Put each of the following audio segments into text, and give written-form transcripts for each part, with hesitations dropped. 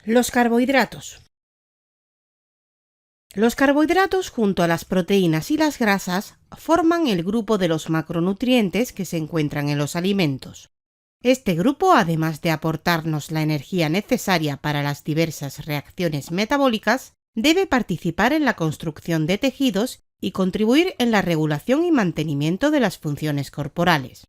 Los carbohidratos. Los carbohidratos junto a las proteínas y las grasas forman el grupo de los macronutrientes que se encuentran en los alimentos. Este grupo, además de aportarnos la energía necesaria para las diversas reacciones metabólicas, debe participar en la construcción de tejidos y contribuir en la regulación y mantenimiento de las funciones corporales.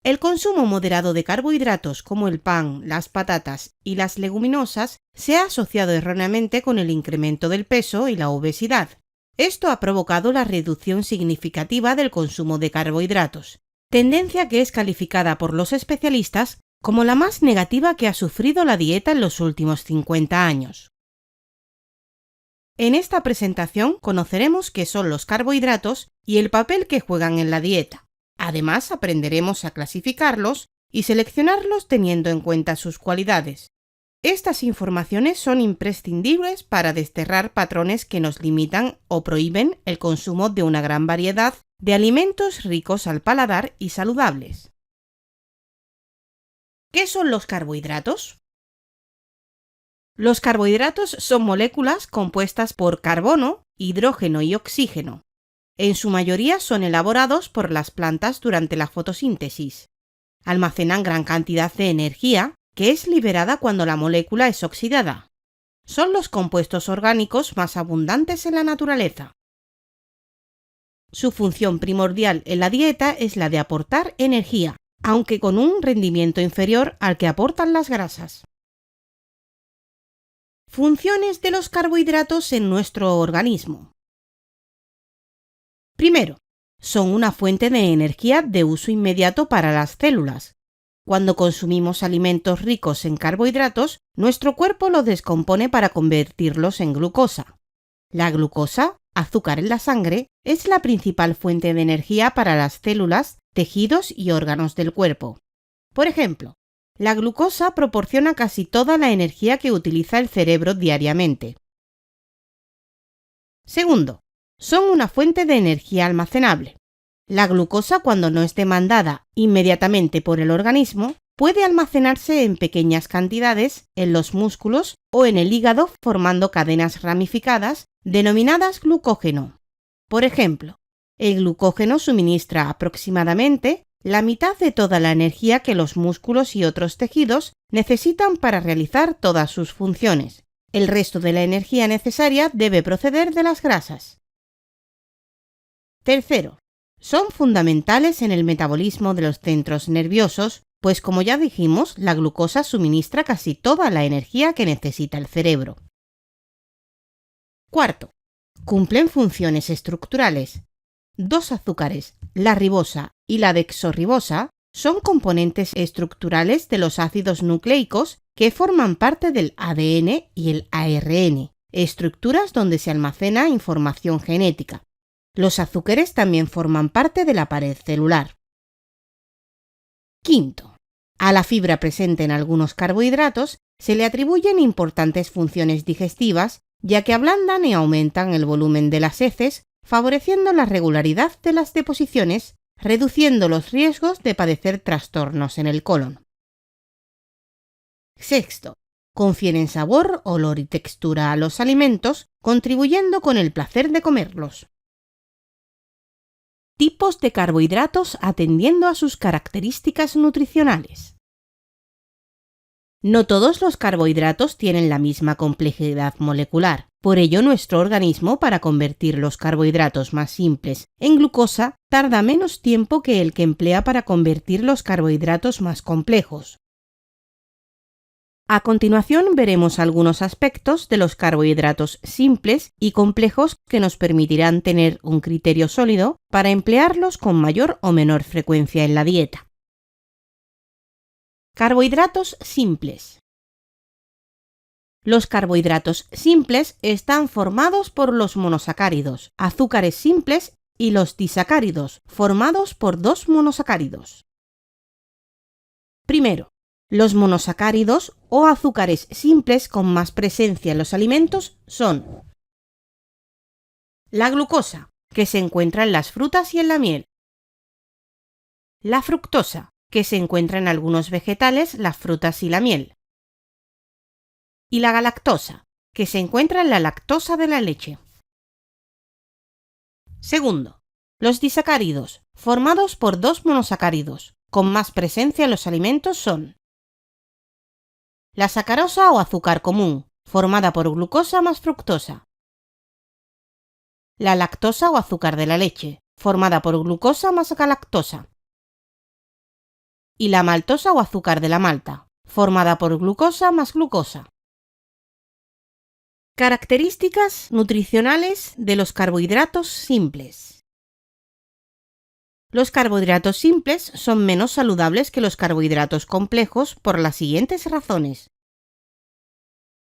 El consumo moderado de carbohidratos como el pan, las patatas y las leguminosas se ha asociado erróneamente con el incremento del peso y la obesidad. Esto ha provocado la reducción significativa del consumo de carbohidratos, tendencia que es calificada por los especialistas como la más negativa que ha sufrido la dieta en los últimos 50 años. En esta presentación conoceremos qué son los carbohidratos y el papel que juegan en la dieta. Además, aprenderemos a clasificarlos y seleccionarlos teniendo en cuenta sus cualidades. Estas informaciones son imprescindibles para desterrar patrones que nos limitan o prohíben el consumo de una gran variedad de alimentos ricos al paladar y saludables. ¿Qué son los carbohidratos? Los carbohidratos son moléculas compuestas por carbono, hidrógeno y oxígeno. En su mayoría son elaborados por las plantas durante la fotosíntesis. Almacenan gran cantidad de energía que es liberada cuando la molécula es oxidada. Son los compuestos orgánicos más abundantes en la naturaleza. Su función primordial en la dieta es la de aportar energía, aunque con un rendimiento inferior al que aportan las grasas. Funciones de los carbohidratos en nuestro organismo. Primero, son una fuente de energía de uso inmediato para las células. Cuando consumimos alimentos ricos en carbohidratos, nuestro cuerpo los descompone para convertirlos en glucosa. La glucosa, azúcar en la sangre, es la principal fuente de energía para las células, tejidos y órganos del cuerpo. Por ejemplo, la glucosa proporciona casi toda la energía que utiliza el cerebro diariamente. Segundo, son una fuente de energía almacenable. La glucosa, cuando no es demandada inmediatamente por el organismo, puede almacenarse en pequeñas cantidades en los músculos o en el hígado formando cadenas ramificadas denominadas glucógeno. Por ejemplo, el glucógeno suministra aproximadamente la mitad de toda la energía que los músculos y otros tejidos necesitan para realizar todas sus funciones. El resto de la energía necesaria debe proceder de las grasas. Tercero, son fundamentales en el metabolismo de los centros nerviosos, pues como ya dijimos, la glucosa suministra casi toda la energía que necesita el cerebro. Cuarto, cumplen funciones estructurales. Dos azúcares, la ribosa y la dexorribosa, son componentes estructurales de los ácidos nucleicos que forman parte del ADN y el ARN, estructuras donde se almacena información genética. Los azúcares también forman parte de la pared celular. Quinto, a la fibra presente en algunos carbohidratos se le atribuyen importantes funciones digestivas, ya que ablandan y aumentan el volumen de las heces, favoreciendo la regularidad de las deposiciones, reduciendo los riesgos de padecer trastornos en el colon. Sexto, confieren sabor, olor y textura a los alimentos, contribuyendo con el placer de comerlos. Tipos de carbohidratos atendiendo a sus características nutricionales. No todos los carbohidratos tienen la misma complejidad molecular. Por ello, nuestro organismo, para convertir los carbohidratos más simples en glucosa, tarda menos tiempo que el que emplea para convertir los carbohidratos más complejos. A continuación veremos algunos aspectos de los carbohidratos simples y complejos que nos permitirán tener un criterio sólido para emplearlos con mayor o menor frecuencia en la dieta. Carbohidratos simples. Los carbohidratos simples están formados por los monosacáridos, azúcares simples y los disacáridos, formados por dos monosacáridos. Primero, los monosacáridos o azúcares simples con más presencia en los alimentos son la glucosa, que se encuentra en las frutas y en la miel, la fructosa, que se encuentra en algunos vegetales, las frutas y la miel, y la galactosa, que se encuentra en la lactosa de la leche. Segundo, los disacáridos, formados por dos monosacáridos, con más presencia en los alimentos son la sacarosa o azúcar común, formada por glucosa más fructosa. La lactosa o azúcar de la leche, formada por glucosa más galactosa. Y la maltosa o azúcar de la malta, formada por glucosa más glucosa. Características nutricionales de los carbohidratos simples. Los carbohidratos simples son menos saludables que los carbohidratos complejos por las siguientes razones.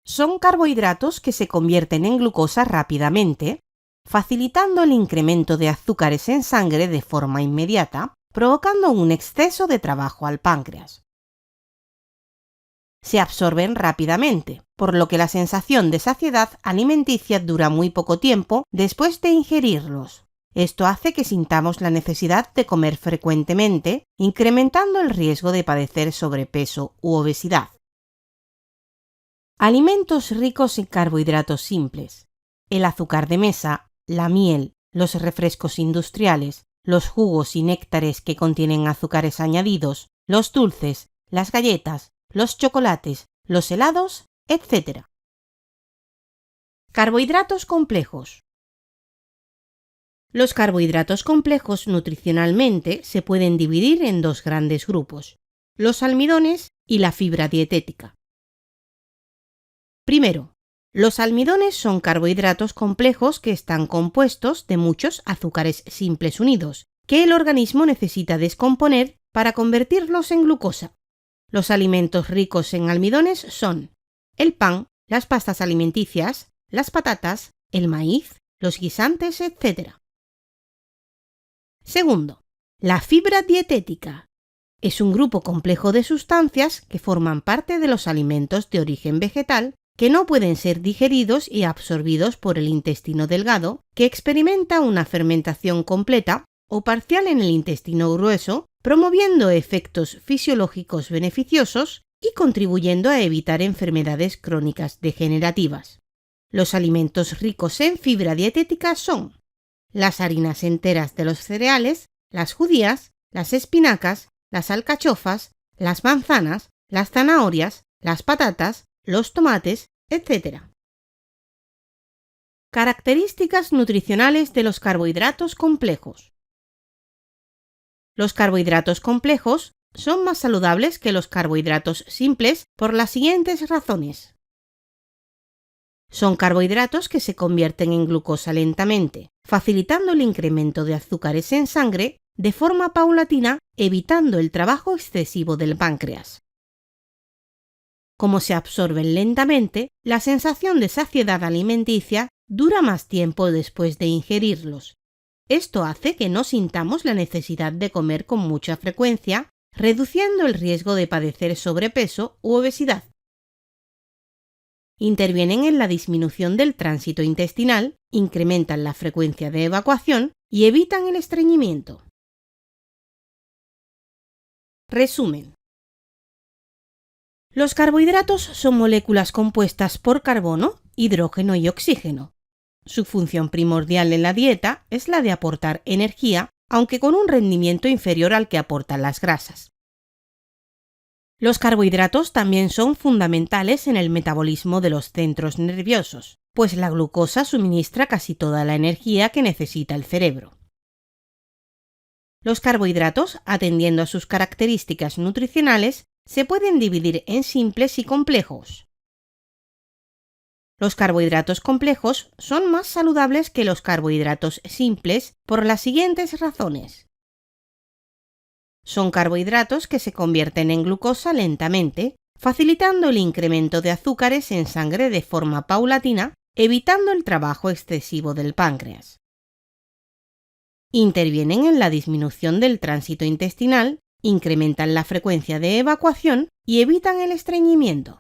Son carbohidratos que se convierten en glucosa rápidamente, facilitando el incremento de azúcares en sangre de forma inmediata, provocando un exceso de trabajo al páncreas. Se absorben rápidamente, por lo que la sensación de saciedad alimenticia dura muy poco tiempo después de ingerirlos. Esto hace que sintamos la necesidad de comer frecuentemente, incrementando el riesgo de padecer sobrepeso u obesidad. Alimentos ricos en carbohidratos simples. El azúcar de mesa, la miel, los refrescos industriales, los jugos y néctares que contienen azúcares añadidos, los dulces, las galletas, los chocolates, los helados, etc. Carbohidratos complejos. Los carbohidratos complejos nutricionalmente se pueden dividir en dos grandes grupos, los almidones y la fibra dietética. Primero, los almidones son carbohidratos complejos que están compuestos de muchos azúcares simples unidos, que el organismo necesita descomponer para convertirlos en glucosa. Los alimentos ricos en almidones son el pan, las pastas alimenticias, las patatas, el maíz, los guisantes, etc. Segundo, la fibra dietética. Es un grupo complejo de sustancias que forman parte de los alimentos de origen vegetal que no pueden ser digeridos y absorbidos por el intestino delgado, que experimenta una fermentación completa o parcial en el intestino grueso, promoviendo efectos fisiológicos beneficiosos y contribuyendo a evitar enfermedades crónicas degenerativas. Los alimentos ricos en fibra dietética son las harinas enteras de los cereales, las judías, las espinacas, las alcachofas, las manzanas, las zanahorias, las patatas, los tomates, etc. Características nutricionales de los carbohidratos complejos. Los carbohidratos complejos son más saludables que los carbohidratos simples por las siguientes razones. Son carbohidratos que se convierten en glucosa lentamente, facilitando el incremento de azúcares en sangre de forma paulatina, evitando el trabajo excesivo del páncreas. Como se absorben lentamente, la sensación de saciedad alimenticia dura más tiempo después de ingerirlos. Esto hace que no sintamos la necesidad de comer con mucha frecuencia, reduciendo el riesgo de padecer sobrepeso u obesidad. Intervienen en la disminución del tránsito intestinal, incrementan la frecuencia de evacuación y evitan el estreñimiento. Resumen. Los carbohidratos son moléculas compuestas por carbono, hidrógeno y oxígeno. Su función primordial en la dieta es la de aportar energía, aunque con un rendimiento inferior al que aportan las grasas. Los carbohidratos también son fundamentales en el metabolismo de los centros nerviosos, pues la glucosa suministra casi toda la energía que necesita el cerebro. Los carbohidratos, atendiendo a sus características nutricionales, se pueden dividir en simples y complejos. Los carbohidratos complejos son más saludables que los carbohidratos simples por las siguientes razones. Son carbohidratos que se convierten en glucosa lentamente, facilitando el incremento de azúcares en sangre de forma paulatina, evitando el trabajo excesivo del páncreas. Intervienen en la disminución del tránsito intestinal, incrementan la frecuencia de evacuación y evitan el estreñimiento.